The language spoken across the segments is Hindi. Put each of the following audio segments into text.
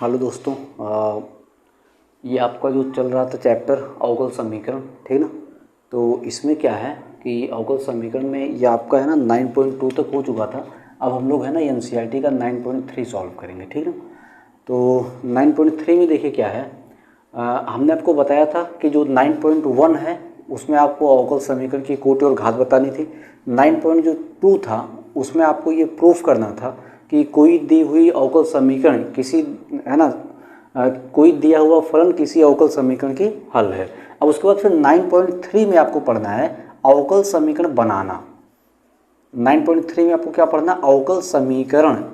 हेलो दोस्तों, ये आपका जो चल रहा था चैप्टर अवकल समीकरण, ठीक ना। तो इसमें क्या है कि अवकल समीकरण में ये आपका है ना 9.2 तक हो चुका था। अब हम लोग है ना एनसीईआरटी का 9.3 सॉल्व करेंगे, ठीक ना। तो 9.3 में देखिए क्या है, हमने आपको बताया था कि जो 9.1 है उसमें आपको अवकल समीकरण की कोटि और घात बतानी थी। 9.2 था उसमें आपको ये प्रूफ करना था कि कोई दी हुई अवकल समीकरण किसी है ना कोई दिया हुआ फलन किसी अवकल समीकरण की हल है। अब उसके बाद फिर 9.3 में आपको पढ़ना है अवकल समीकरण बनाना। 9.3 में आपको क्या पढ़ना, अवकल समीकरण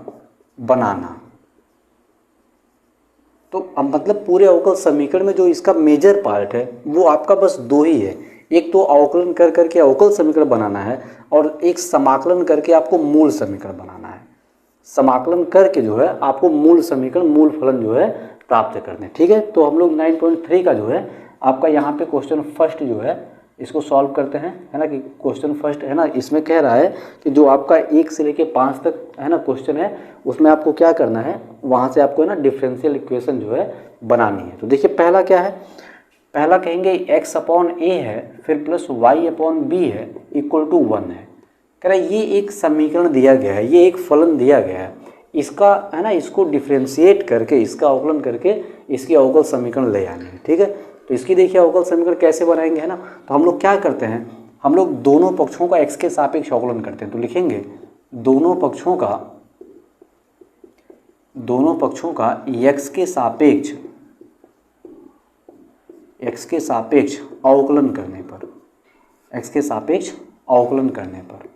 बनाना। तो अब मतलब पूरे अवकल समीकरण में जो इसका मेजर पार्ट है वो आपका बस दो ही है। एक तो अवकलन कर करके अवकल समीकरण बनाना है और एक समाकलन करके आपको मूल समीकरण बनाना है। समाकलन करके जो है आपको मूल समीकरण, मूल फलन जो है प्राप्त करने, ठीक है। तो हम लोग 9.3 का जो है आपका यहाँ पे क्वेश्चन फर्स्ट जो है इसको सॉल्व करते हैं, है ना। कि क्वेश्चन फर्स्ट है ना, इसमें कह रहा है कि जो आपका 1 से लेके 5 तक है ना क्वेश्चन है उसमें आपको क्या करना है, वहाँ से आपको है ना डिफरेंशियल इक्वेशन जो है बनानी है। तो देखिए पहला क्या है, पहला कहेंगे x अपॉन a है फिर प्लस y अपॉन b है इक्वल टू 1 है। कह रहा है ये एक समीकरण दिया गया है, ये एक फलन दिया गया है, इसका है ना इसको डिफ्रेंशिएट करके, इसका अवकलन करके इसकी अवकल समीकरण ले आनी है, ठीक है। तो इसकी देखिए अवकल समीकरण कैसे बनाएंगे, है ना। तो हम लोग क्या करते हैं, हम लोग दोनों पक्षों का x के सापेक्ष अवकलन करते हैं। तो लिखेंगे दोनों पक्षों का x के सापेक्ष अवकलन करने पर, x के सापेक्ष अवकलन करने पर,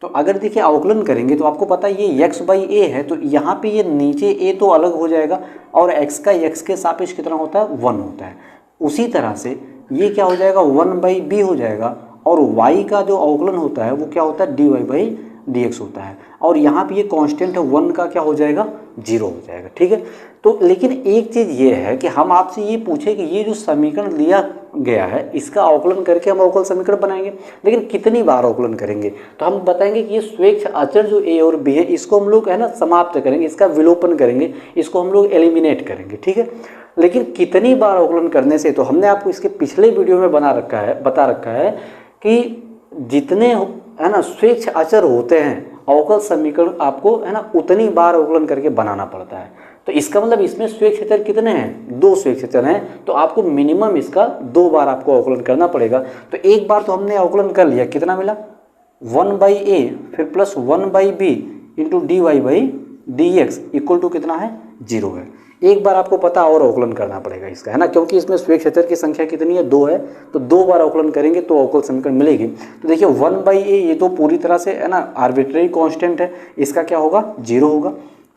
तो अगर देखिए अवकलन करेंगे तो आपको पता है ये x बाई ए है, तो यहाँ पे ये नीचे a तो अलग हो जाएगा और x का x के सापेक्ष कितना होता है, 1 होता है। उसी तरह से ये क्या हो जाएगा, 1 बाई बी हो जाएगा और y का जो अवकलन होता है वो क्या होता है, dy बाई dx होता है। और यहाँ पे ये कांस्टेंट है 1 का क्या हो जाएगा, 0 हो जाएगा, ठीक है। तो लेकिन एक चीज़ ये है कि हम आपसे ये पूछे कि ये जो समीकरण दिया गया है इसका अवकलन करके हम अवकल समीकरण बनाएंगे, लेकिन कितनी बार अवकलन करेंगे। तो हम बताएंगे कि ये स्वेच्छ अचर जो a और b है इसको हम लोग है ना समाप्त करेंगे, इसका विलोपन करेंगे, इसको हम लोग एलिमिनेट करेंगे, ठीक है। लेकिन कितनी बार अवकलन करने से, तो हमने आपको इसके पिछले वीडियो में बता रखा है कि जितने है ना स्वेच्छ अचर होते हैं अवकल समीकरण आपको है ना उतनी बार अवकलन करके बनाना पड़ता है। तो इसका मतलब इसमें स्वेच्छ अचर कितने हैं, 2 स्वेच्छ अचर हैं, तो आपको मिनिमम इसका 2 बार आपको अवकलन करना पड़ेगा। तो एक बार तो हमने अवकलन कर लिया, कितना मिला, 1 बाई ए फिर plus 1 by B into d y by d x equal to कितना है, 0 है। एक बार आपको पता और अवकलन करना पड़ेगा इसका, है ना, क्योंकि इसमें स्वेच्छ अचर की संख्या कितनी है, 2 है, तो 2 बार अवकलन करेंगे तो अवकल समीकरण मिलेगी। तो देखिए 1 बाई ए ये तो पूरी तरह से है ना आर्बिट्रेरी कांस्टेंट है, इसका क्या होगा, 0 होगा।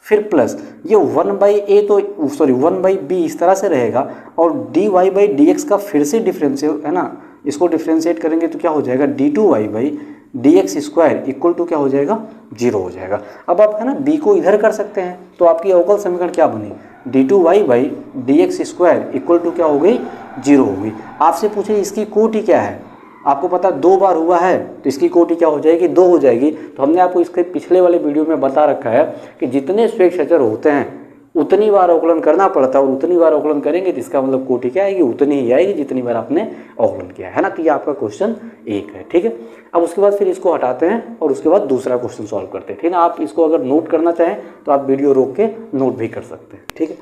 फिर प्लस ये 1 बाई ए तो 1 बाई बी इस तरह से रहेगा और d y by d x का फिर से डिफ्रेंशियल है ना, इसको डिफ्रेंशिएट करेंगे तो क्या हो जाएगा, d two y by d x square equal to क्या हो जाएगा, 0 हो जाएगा। अब आप है ना बी को इधर कर सकते हैं तो आपकी अवकल समीकरण क्या बनी, d two y by d x square equal to क्या हो गई, 0 हो गई। आपसे पूछे इसकी कोटि क्या है, आपको पता 2 बार हुआ है तो इसकी कोटि क्या हो जाएगी, 2 हो जाएगी। तो हमने आपको इसके पिछले वाले वीडियो में बता रखा है कि जितने स्वेच्छ अचर होते हैं उतनी बार अवकलन करना पड़ता है और उतनी बार अवकलन करेंगे तो इसका मतलब कोटि क्या आएगी, उतनी ही आएगी जितनी बार आपने अवकलन किया है ना। तो ये आपका क्वेश्चन 1 है, ठीक है। अब उसके बाद फिर इसको हटाते हैं और उसके बाद दूसरा क्वेश्चन सॉल्व करते हैं, ठीक है। आप इसको अगर नोट करना चाहें तो आप वीडियो रोक के नोट भी कर सकते हैं, ठीक है।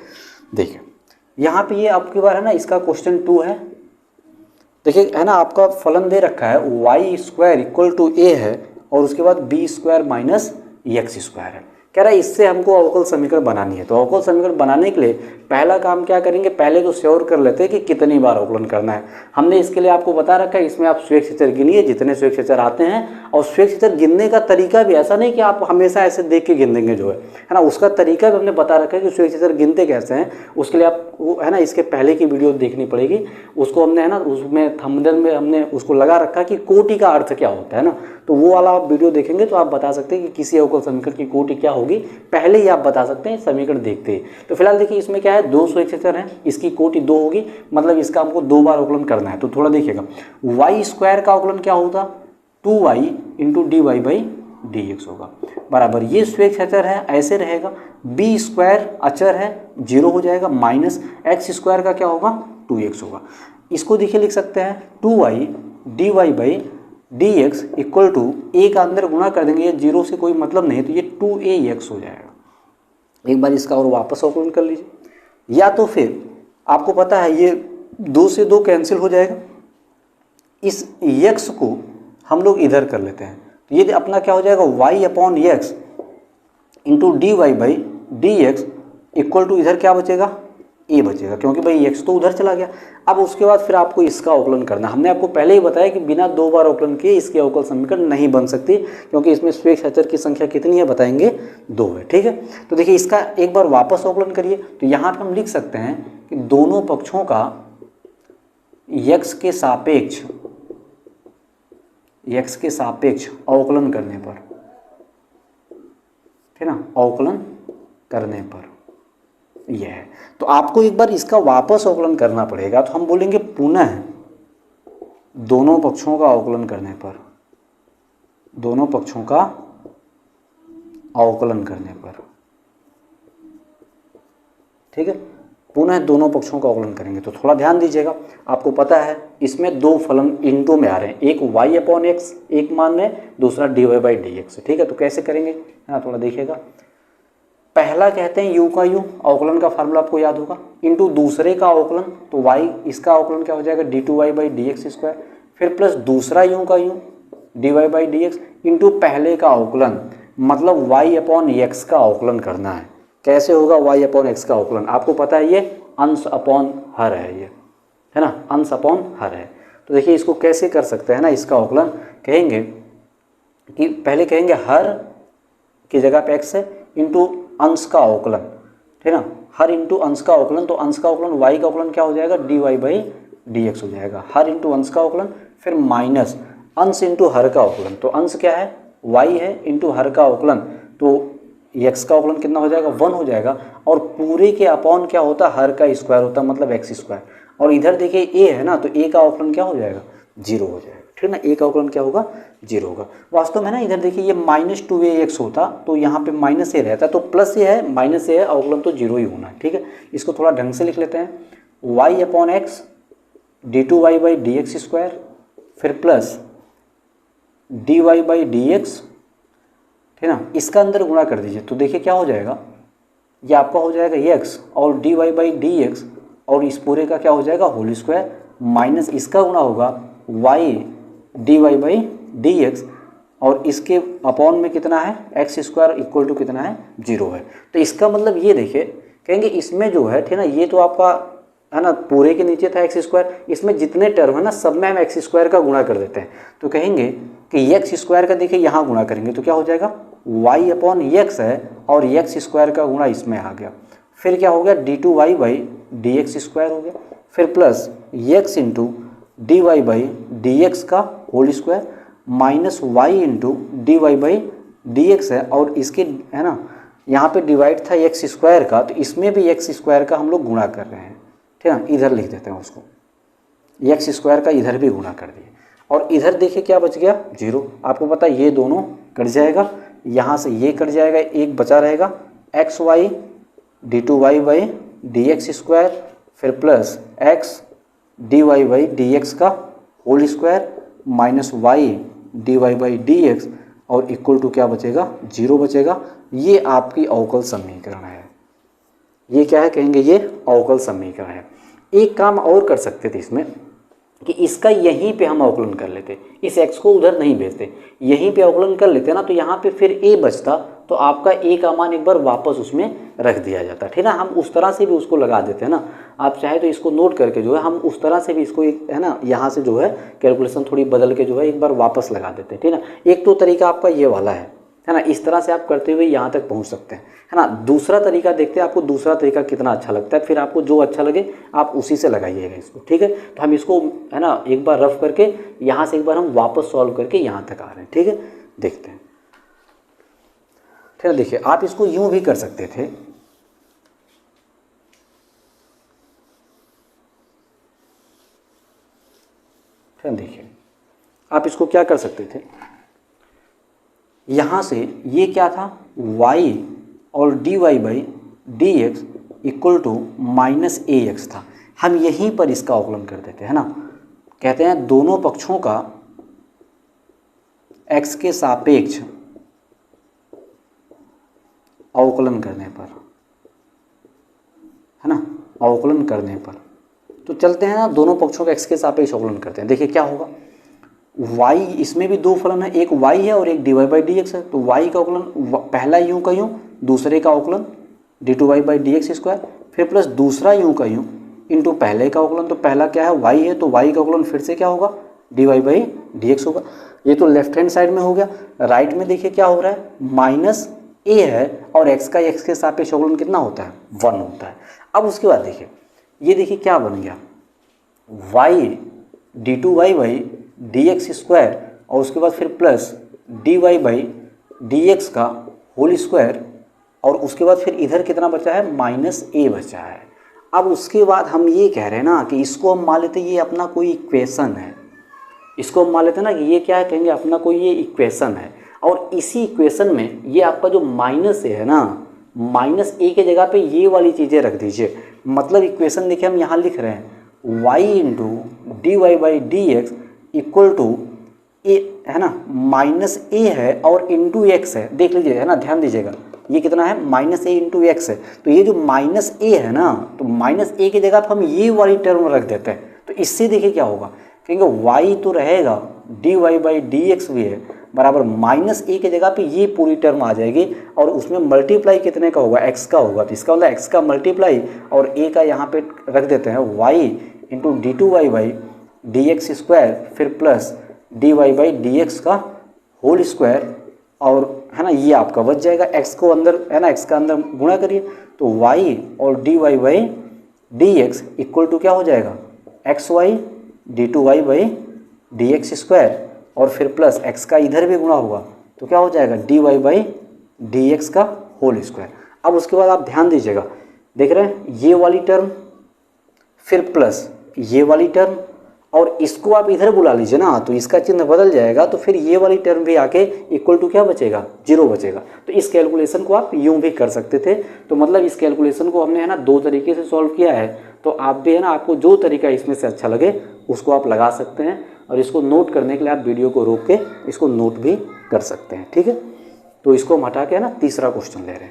देखिए यहाँ पे ये आपकी बार है ना इसका क्वेश्चन 2 है। देखिए है ना आपका फलन दे रखा है वाई स्क्वायर इक्वल टू ए है और उसके बाद B square minus x square है। कह रहा है इससे हमको अवकल समीकरण बनानी है। तो अवकल समीकरण बनाने के लिए पहला काम क्या करेंगे, पहले तो श्योर कर लेते हैं कि कितनी बार अवकलन करना है। हमने इसके लिए आपको बता रखा है, इसमें आप स्वेच्छ अचर गिनिए जितने स्वेच्छ अचर आते हैं, और स्वेच्छ अचर गिनने का तरीका भी ऐसा नहीं कि आप हमेशा ऐसे देख के गिन देंगे जो है ना, उसका तरीका भी हमने बता रखा है कि स्वेच्छ अचर गिनते कैसे हैं। उसके लिए आप वो है ना इसके पहले की वीडियो देखनी पड़ेगी, उसको हमने है ना उसमें थंबनेल में हमने उसको लगा रखा कि कोटि का अर्थ क्या होता है ना, तो वो वाला आप वीडियो देखेंगे तो आप बता सकते हैं कि किसी अवकल समीकरण की कोटि क्या होगी, पहले ही आप बता सकते हैं समीकरण देखते ही। तो फिलहाल देखिए इसमें क्या है, 2 स्वेच्छ अचर हैं, इसकी कोटि 2 होगी, मतलब इसका हमको 2 बार अवकलन करना है। तो थोड़ा देखिएगा वाई स्क्वायर का अवकलन क्या होता, 2y into d y by dx होगा बराबर, ये स्वेच्छ अचर है ऐसे रहेगा, बी स्क्वायर अचर है 0 हो जाएगा, माइनस एक्स स्क्वायर का क्या होगा 2x होगा। इसको देखिए लिख सकते हैं 2y dy by d x equal to a का अंदर गुणा कर देंगे, ये 0 से कोई मतलब नहीं, तो ये 2ax हो जाएगा। एक बार इसका और वापस अवकलन कर लीजिए, या तो फिर आपको पता है ये 2 से 2 कैंसिल हो जाएगा, इस x को हम लोग इधर कर लेते हैं, तो ये अपना क्या हो जाएगा y upon x into d y by d x equal to इधर क्या बचेगा a बचेगा, क्योंकि भाई x तो उधर चला गया। अब उसके बाद फिर आपको इसका अवकलन करना, हमने आपको पहले ही बताया कि बिना 2 बार अवकलन किए इसके अवकल समीकरण नहीं बन सकती, क्योंकि इसमें स्वेच्छ अचर की संख्या कितनी है बताएंगे 2 है। ठीक है, तो देखिए इसका एक बार वापस अवकलन करिए, तो यहाँ पर हम लिख सकते हैं कि दोनों पक्षों का x के सापेक्ष अवकलन करने पर, ठीक ना, अवकलन करने पर यह है, तो आपको एक बार इसका वापस अवकलन करना पड़ेगा, तो हम बोलेंगे पुनः दोनों पक्षों का अवकलन करने पर, दोनों पक्षों का अवकलन करने पर, ठीक है, पुनः दोनों पक्षों का अवकलन करेंगे। तो थोड़ा ध्यान दीजिएगा, आपको पता है इसमें 2 फलन इनटू में आ रहे हैं, एक y अपॉन एक्स एक मान में, दूसरा dy बाई डी एक्स। ठीक है, तो कैसे करेंगे है ना, थोड़ा देखिएगा। पहला कहते हैं u का u, अवकलन का फार्मूला आपको याद होगा, इंटू दूसरे का अवकलन, तो y इसका अवकलन क्या हो जाएगा d2y by d x square, फिर प्लस दूसरा u का u dy by d x into पहले का अवकलन, मतलब y अपॉन एक्स का अवकलन करना है। कैसे होगा y अपॉन एक्स का अवकलन, आपको पता है ये अंश अपॉन हर है, ये है ना, अंश अपॉन हर है। तो देखिए इसको कैसे कर सकते हैं ना, इसका अवकलन कहेंगे कि पहले कहेंगे हर की जगह पे x है इंटू अंश का अवकलन, ठीक है ना, हर इंटू अंश का अवकलन, तो अंश का अवकलन y का अवकलन क्या हो जाएगा dy बाई डी एक्स हो जाएगा, हर इंटू अंश का अवकलन, फिर माइनस अंश इंटू हर का अवकलन, तो अंश क्या है y है इंटू हर का अवकलन, तो x का अवकलन कितना हो जाएगा 1 हो जाएगा, और पूरे के अपॉन क्या होता है हर का स्क्वायर होता है, मतलब x स्क्वायर, और इधर देखिए a है ना, तो a का अवकलन क्या हो जाएगा 0 हो जाएगा, ठीक है ना, a का अवकलन क्या होगा 0 होगा। वास्तव में ना इधर देखिए ये -2ax होता, तो यहाँ पे माइनस a रहता, तो प्लस a है माइनस a है, अवकलन तो 0 ही होना है। ठीक है, इसको थोड़ा ढंग से लिख लेते हैं, y upon x d2y by d x square, फिर plus dy by d x, ठीक है ना, इसका अंदर गुणा कर दीजिए, तो देखिए क्या हो जाएगा, ये आपका हो जाएगा x और dy बाई डी एक्स, और इस पूरे का क्या हो जाएगा होल स्क्वायर, माइनस इसका गुणा होगा y dy by d x, और इसके अपॉन में कितना है एक्स स्क्वायर इक्वल टू कितना है 0 है। तो इसका मतलब ये देखिए कहेंगे इसमें जो है, ठीक है ना, ये तो आपका है ना पूरे के नीचे था एक्स स्क्वायर, इसमें जितने टर्म है ना सब में हम एक्स स्क्वायर का गुणा कर देते हैं, तो कहेंगे कि एक्स स्क्वायर का देखिए यहाँ गुणा करेंगे तो क्या हो जाएगा y अपॉन एक्स है, और एक्स स्क्वायर का गुणा इसमें आ गया, फिर क्या हो गया d2y by d x square हो गया, फिर plus x into d y by d x का whole square, minus y into d y by d x है, और इसके है ना यहाँ पे डिवाइड था एक्स स्क्वायर का, तो इसमें भी एक्स स्क्वायर का हम लोग गुणा कर रहे हैं, ठीक है ना, इधर लिख देते हैं उसको, एक्स स्क्वायर का इधर भी गुणा कर दिए, और इधर देखिए क्या बच गया 0। आपको पता है ये दोनों कट जाएगा, यहाँ से ये कट जाएगा, एक बचा रहेगा x y d two y by d x square, फिर plus x d y by d x का whole square, minus y d y by d x, और इक्वल टू क्या बचेगा 0 बचेगा। ये आपकी अवकल समीकरण है, ये क्या है कहेंगे ये अवकल समीकरण है। एक काम और कर सकते थे इसमें कि इसका यहीं पे हम अवकलन कर लेते, इस x को उधर नहीं भेजते, यहीं पे अवकलन कर लेते ना, तो यहाँ पे फिर a बचता, तो आपका a का मान एक बार वापस उसमें रख दिया जाता, ठीक है ना, हम उस तरह से भी उसको लगा देते हैं ना। आप चाहे तो इसको नोट करके जो है हम उस तरह से भी इसको एक है ना यहाँ से जो है कैलकुलेशन थोड़ी बदल के जो है एक बार वापस लगा देते हैं, ठीक है ना। एक तो तरीका आपका ये वाला है ना, इस तरह से आप करते हुए यहाँ तक पहुँच सकते हैं, है ना। दूसरा तरीका देखते हैं आपको दूसरा तरीका कितना अच्छा लगता है, फिर आपको जो अच्छा लगे आप उसी से लगाइएगा इसको, ठीक है। तो हम इसको है ना एक बार रफ करके यहाँ से एक बार हम वापस सॉल्व करके यहाँ तक आ रहे हैं, ठीक है, देखते हैं, ठीक है। देखिए आप इसको यूँ भी कर सकते थे, ठीक है। देखिए आप इसको क्या कर सकते थे, यहाँ से ये क्या था, y और dy by d x equal to minus A x था। हम यहीं पर इसका अवकलन कर देते हैं ना, कहते हैं दोनों पक्षों का x के सापेक्ष अवकलन करने पर, है ना, अवकलन करने पर। तो चलते हैं ना, दोनों पक्षों का x के सापेक्ष अवकलन करते हैं। देखिए क्या होगा, y, इसमें भी दो फलन है, एक y है और एक dy बाई डी एक्स है। तो y का अवकलन पहला यूं का यूं, दूसरे का अवकलन d2y by d x square, फिर प्लस दूसरा यूं का यूं इंटू पहले का अवकलन। तो पहला क्या है, y है, तो y का अवकलन फिर से क्या होगा, dy बाई डी एक्स होगा। ये तो लेफ्ट हैंड साइड में हो गया। राइट में देखिए क्या हो रहा है, माइनस a है और x का x के सापेक्ष अवकलन कितना होता है, 1 होता है। अब उसके बाद देखिए, ये देखिए क्या बन गया, y d2y by d x square और उसके बाद फिर plus dy by d x का होल स्क्वायर, और उसके बाद फिर इधर कितना बचा है, माइनस a बचा है। अब उसके बाद हम ये कह रहे हैं ना कि इसको हम मान लेते हैं ये अपना कोई इक्वेशन है, इसको हम मान लेते हैं ना कि ये क्या है, कहेंगे अपना कोई ये इक्वेशन है। और इसी इक्वेशन में ये आपका जो माइनस है ना, माइनस ए के जगह पे ये वाली चीज़ें रख दीजिए। मतलब इक्वेशन देखिए हम यहाँ लिख रहे हैं y into d y by d x equal to ए, है ना, माइनस ए है और इंटू एक्स है। देख लीजिए, है ना, ध्यान दीजिएगा, ये कितना है, माइनस ए इंटू एक्स है। तो ये जो माइनस ए है ना, तो माइनस ए की जगह पर हम ये वाली टर्म रख देते हैं। तो इससे देखिए क्या होगा, क्योंकि y तो रहेगा d y by d x भी है बराबर माइनस ए की जगह पे ये पूरी टर्म आ जाएगी, और उसमें मल्टीप्लाई कितने का होगा, x का होगा। तो इसका मतलब x का मल्टीप्लाई और a का यहाँ पे रख देते हैं y into d two y by d x square, फिर plus d y by d x का होल स्क्वायर, और है ना ये आपका बच जाएगा। x को अंदर, है ना, x का अंदर गुणा करिए तो y और d y by d x equal to क्या हो जाएगा, x y d two y by d x square, और फिर प्लस x का इधर भी गुणा होगा तो क्या हो जाएगा, d y by d x का होल स्क्वायर। अब उसके बाद आप ध्यान दीजिएगा, देख रहे हैं ये वाली टर्म, फिर प्लस ये वाली टर्म, और इसको आप इधर बुला लीजिए ना, तो इसका चिन्ह बदल जाएगा। तो फिर ये वाली टर्म भी आके इक्वल टू क्या बचेगा, 0 बचेगा। तो इस कैलकुलेशन को आप यूं भी कर सकते थे। तो मतलब इस कैलकुलेशन को हमने, है ना, 2 तरीके से सॉल्व किया है। तो आप भी, है ना, आपको जो तरीका इसमें से अच्छा लगे उसको आप लगा सकते हैं, और इसको नोट करने के लिए आप वीडियो को रोक के इसको नोट भी कर सकते हैं, ठीक है। तो इसको हम हटा के, है ना, तीसरा क्वेश्चन ले रहे हैं।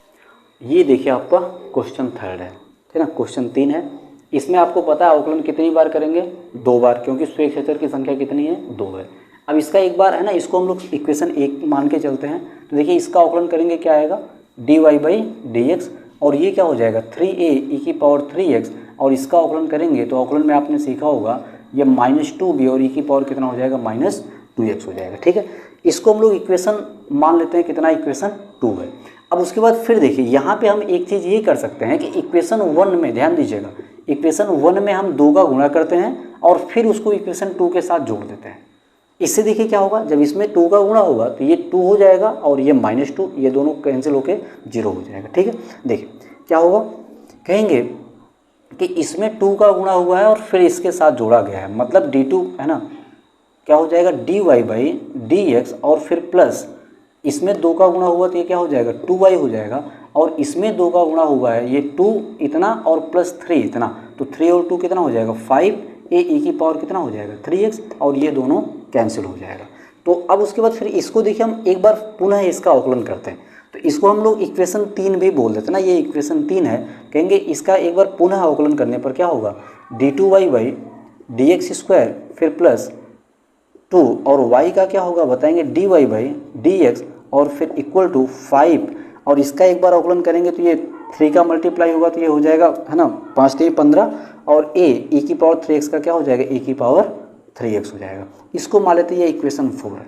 ये देखिए आपका क्वेश्चन 3 है, ठीक है ना, क्वेश्चन 3 है। इसमें आपको पता है अवकलन कितनी बार करेंगे, 2 बार, क्योंकि स्वेच्छाचार की संख्या कितनी है, 2 है। अब इसका एक बार, है ना, इसको हम लोग इक्वेशन 1 मान के चलते हैं। तो देखिए इसका अवकलन करेंगे, क्या आएगा, d y by d x, और ये क्या हो जाएगा 3a ई की पावर 3x, और इसका अवकलन करेंगे तो अवकलन में आपने सीखा होगा ये -2b और ई की पावर कितना हो जाएगा, -2x हो जाएगा, ठीक है। इसको हम लोग इक्वेशन मान लेते हैं, कितना, इक्वेशन 2 है। अब उसके बाद फिर देखिए यहाँ पे हम एक चीज़ ये कर सकते हैं कि इक्वेशन 1 में, ध्यान दीजिएगा, इक्वेशन 1 में हम 2 का गुणा करते हैं और फिर उसको इक्वेशन 2 के साथ जोड़ देते हैं। इससे देखिए क्या होगा, जब इसमें 2 का गुणा होगा तो ये 2 हो जाएगा और ये -2, ये दोनों कैंसिल होके 0 हो जाएगा, ठीक है। देखिए क्या होगा, कहेंगे कि इसमें 2 का गुणा हुआ है और फिर इसके साथ जोड़ा गया है, मतलब d2, है ना, क्या हो जाएगा, d y by d x, और फिर प्लस इसमें 2 का गुणा हुआ तो ये क्या हो जाएगा, 2y हो जाएगा, और इसमें 2 का गुणा हुआ है, ये 2 इतना और प्लस 3 इतना, तो 3 और 2 कितना हो जाएगा, 5a ई की पावर कितना हो जाएगा, 3x, और ये दोनों कैंसिल हो जाएगा। तो अब उसके बाद फिर इसको देखिए हम एक बार पुनः इसका अवकलन करते हैं। तो इसको हम लोग इक्वेशन 3 भी बोल देते हैं ना, ये इक्वेशन 3 है। कहेंगे इसका एक बार पुनः अवकलन करने पर क्या होगा, d2y by d x square, फिर प्लस 2, और y का क्या होगा बताएंगे, dy बाई डी एक्स, और फिर इक्वल टू 5, और इसका एक बार अवकलन करेंगे तो ये 3 का मल्टीप्लाई होगा तो ये हो जाएगा, है ना, 5 3 15, और a ई की पावर 3x का क्या हो जाएगा, e की पावर 3x हो जाएगा। इसको मान लेते हैं ये इक्वेशन 4 है,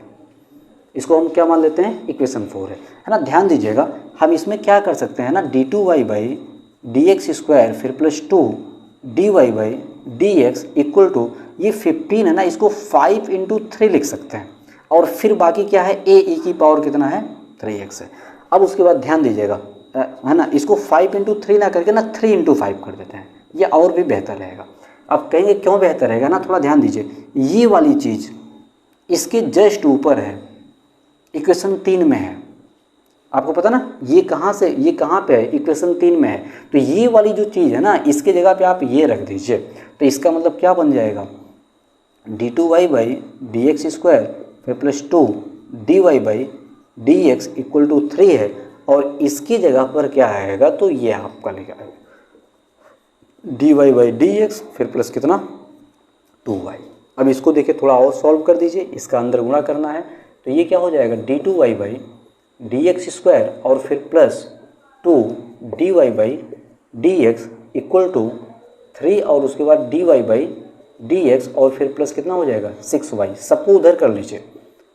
इसको हम क्या मान लेते हैं, इक्वेशन 4 है ना। ध्यान दीजिएगा, हम इसमें क्या कर सकते हैं ना, d2y by d x square, फिर plus 2 dy by d x equal to, ये 15 है ना, इसको 5 इंटू 3 लिख सकते हैं, और फिर बाकी क्या है, a ई की पावर कितना है, 3x है। अब उसके बाद ध्यान दीजिएगा, है ना, इसको 5 इंटू 3 ना करके ना 3 इंटू 5 कर देते हैं, ये और भी बेहतर रहेगा। अब कहेंगे क्यों बेहतर रहेगा ना, थोड़ा ध्यान दीजिए, ये वाली चीज़ इसके जस्ट ऊपर है, इक्वेशन 3 में है, आपको पता ना ये कहाँ पे है, इक्वेशन 3 में है। तो ये वाली जो चीज़ है ना, इसके जगह पे आप ये रख दीजिए, तो इसका मतलब क्या बन जाएगा, d2y/dx² फिर प्लस 2dy/dx इक्वल टू 3 है, और इसकी जगह पर क्या आएगा, तो ये आपका लिखा है dy/dx फिर प्लस कितना 2y। अब इसको देखिए थोड़ा और सॉल्व कर दीजिए, इसका अंदर गुणा करना है, तो ये क्या हो जाएगा d2y/dx² और फिर प्लस 2dy/dx इक्वल टू 3 और उसके बाद dy/dx और फिर प्लस कितना हो जाएगा 6y। सबको उधर कर लीजिए,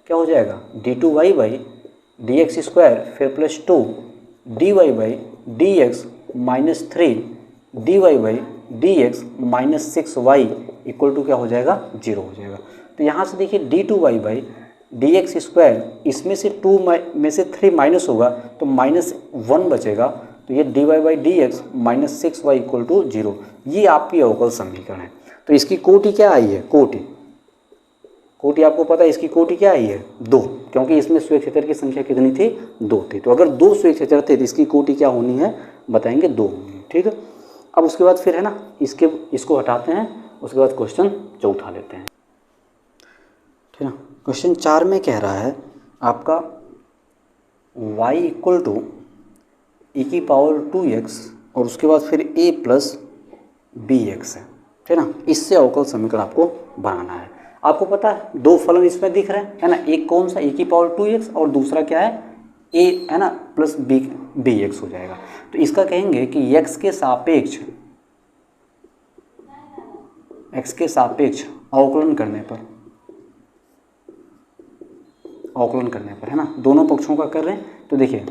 क्या हो जाएगा d2y/dx² फिर plus 2dy/dx minus 3dy/dx minus 6y equal to क्या हो जाएगा 0 हो जाएगा। तो यहाँ से देखिए d2y/dx², इसमें से 2 में से 3 माइनस होगा तो -1 बचेगा, तो ये dy/dx minus 6y equal to 0। ये आपकी अवकल समीकरण है। तो इसकी कोटि क्या आई है, कोटि आपको पता है इसकी कोटि क्या आई है 2, क्योंकि इसमें स्वेच्छेचर की संख्या कितनी थी 2 थी। तो अगर 2 स्वेच्छेचर थे तो इसकी कोटि क्या होनी है बताएंगे 2 होनी, ठीक है। अब उसके बाद फिर है ना इसको हटाते हैं, उसके बाद क्वेश्चन चौथा लेते हैं, ठीक है। क्वेश्चन 4 में कह रहा है आपका y इक्वल टू e⁻²x और उसके बाद फिर a प्लस bx है, ठीक है ना। इससे अवकल समीकरण आपको बनाना है। आपको पता है 2 फलन इसमें दिख रहे हैं, है ना, एक कौन सा e⁻²x और दूसरा क्या है a, है ना, प्लस bx हो जाएगा। तो इसका कहेंगे कि x के सापेक्ष अवकलन करने पर है ना, दोनों पक्षों का कर रहे हैं। तो देखिए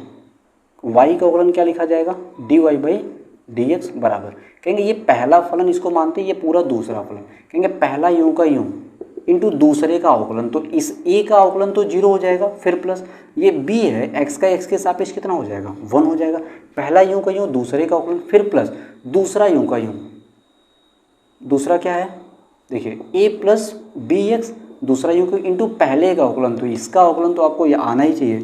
y का अवकलन क्या लिखा जाएगा dy/dx बराबर, कहेंगे ये पहला फलन इसको मानते हैं, ये पूरा दूसरा फलन, कहेंगे पहला यूं का यूं इंटू दूसरे का अवकलन, तो इस a का अवकलन तो 0 हो जाएगा, फिर प्लस ये b है x का x के सापेक्ष कितना हो जाएगा 1 हो जाएगा। पहला यूं का यूं दूसरे का अवकलन फिर प्लस दूसरा यूं का यूं, दूसरा क्या है देखिए a प्लस bx, दूसरा यूं का इंटू पहले का अवकलन, तो इसका अवकलन तो आपको ये आना ही चाहिए,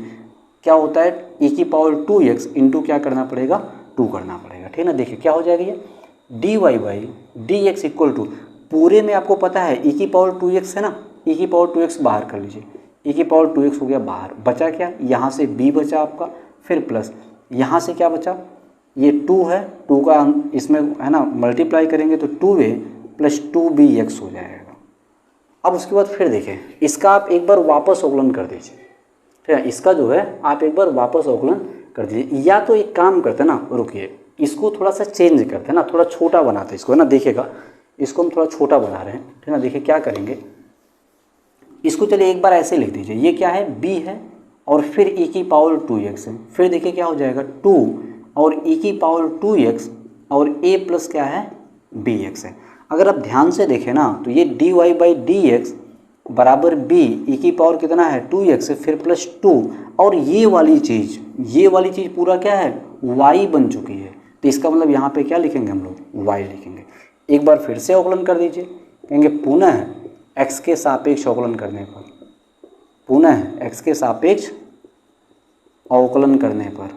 क्या होता है e⁻²x इंटू क्या करना पड़ेगा 2 करना पड़ेगा, ठीक है ना। देखिए क्या हो जाएगा ये dy/dx इक्वल टू, पूरे में आपको पता है e⁻²x है ना, e⁻²x बाहर कर लीजिए, e⁻²x हो गया बाहर, बचा क्या यहाँ से b बचा आपका, फिर प्लस यहाँ से क्या बचा ये 2 है, 2 का इसमें है ना मल्टीप्लाई करेंगे तो 2a प्लस 2bx हो जाएगा। अब उसके बाद फिर देखें इसका आप एक बार वापस अवकलन कर दीजिए, ठीक है, इसका जो है आप एक बार वापस अवकलन कर दीजिए, या तो एक काम करते हैं ना, रुकिए इसको थोड़ा सा चेंज करते हैं ना, थोड़ा छोटा बनाते हैं इसको, है ना, देखिएगा इसको हम थोड़ा छोटा बना रहे हैं, ठीक है ना। देखिए क्या करेंगे, इसको चलिए एक बार ऐसे लिख दीजिए, ये क्या है b है और फिर e⁻²x है, फिर देखिए क्या हो जाएगा 2 और e⁻²x और a प्लस क्या है bx है। अगर आप ध्यान से देखें ना तो ये dy/dx बराबर b कितना है 2x है, फिर प्लस 2 और ये वाली चीज़ पूरा क्या है y बन चुकी है, तो इसका मतलब यहाँ पे क्या लिखेंगे हम लोग y लिखेंगे। एक बार फिर से अवकलन कर दीजिए, कहेंगे पुनः x के सापेक्ष अवकलन करने पर, पुनः x के सापेक्ष अवकलन करने पर,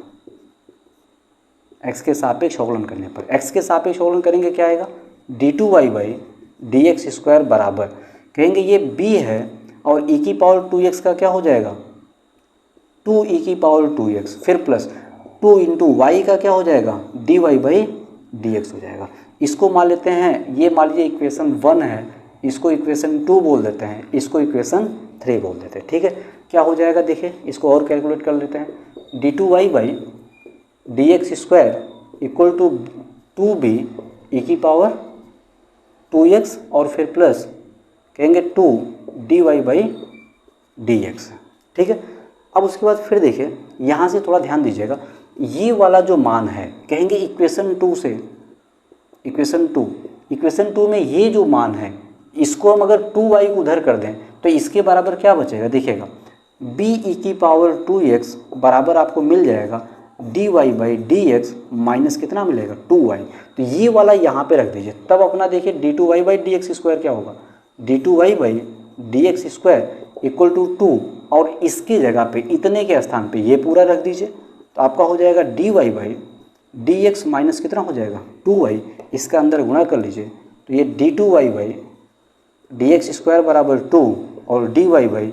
x के सापेक्ष अवकलन करने पर, x के सापेक्ष अवकलन करेंगे क्या आएगा d2y/dx² बराबर, कहेंगे ये b है और e⁻²x का क्या हो जाएगा 2e⁻²x, फिर प्लस 2 इंटू y का क्या हो जाएगा dy/dx हो जाएगा। इसको मान लेते हैं, ये मान लीजिए इक्वेशन 1 है, इसको इक्वेशन 2 बोल देते हैं, इसको इक्वेशन 3 बोल देते हैं, ठीक है। क्या हो जाएगा देखिए इसको और कैलकुलेट कर लेते हैं, d2y/dx² equal to 2b e⁻²x और फिर प्लस कहेंगे 2 dy/dx, ठीक है। अब उसके बाद फिर देखिए यहाँ से थोड़ा ध्यान दीजिएगा, ये वाला जो मान है कहेंगे इक्वेशन 2 से, इक्वेशन 2 में ये जो मान है इसको हम अगर 2y को उधर कर दें तो इसके बराबर क्या बचेगा देखिएगा b e⁻²x बराबर आपको मिल जाएगा dy/dx माइनस कितना मिलेगा 2y, तो ये वाला यहाँ पे रख दीजिए, तब अपना देखिए d2y/dx² क्या होगा d2y/dx² इक्वल टू 2 और इसकी जगह पे इतने के स्थान पे ये पूरा रख दीजिए, तो आपका हो जाएगा dy by d x minus कितना हो जाएगा 2y, इसका अंदर गुणा कर लीजिए, तो ये d2y by d x square बराबर 2 और dy by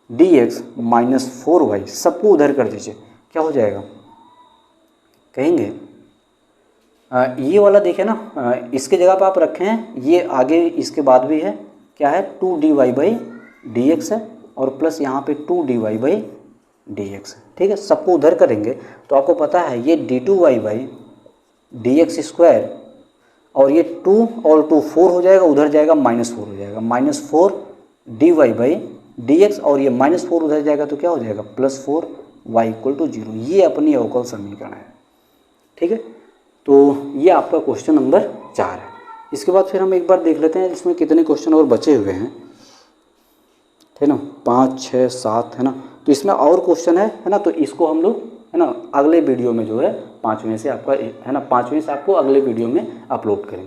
d x minus 4y, सबको उधर कर दीजिए, क्या हो जाएगा कहेंगे ये वाला देखिए ना, इसके जगह पर आप रखे हैं, ये आगे इसके बाद भी है, क्या है 2dy बाई डी एक्स है और प्लस यहाँ पे 2dy बाई डी एक्स है, ठीक है। सबको उधर करेंगे तो आपको पता है ये d2y by d x square और ये 2 और 2 4 हो जाएगा, उधर जाएगा -4 हो जाएगा, -4 dy बाई डी एक्स और ये -4 उधर जाएगा तो क्या हो जाएगा +4 y = 0। ये अपनी अवकल समीकरण है, ठीक है। तो ये आपका क्वेश्चन नंबर 4 है। इसके बाद फिर हम एक बार देख लेते हैं इसमें कितने क्वेश्चन और बचे हुए हैं, है ना, 5 6 7 है ना। तो इसमें और क्वेश्चन है ना, तो इसको हम लोग है ना अगले वीडियो में जो है 5वें से आपका है ना 5वें से आपको अगले वीडियो में अपलोड करेंगे।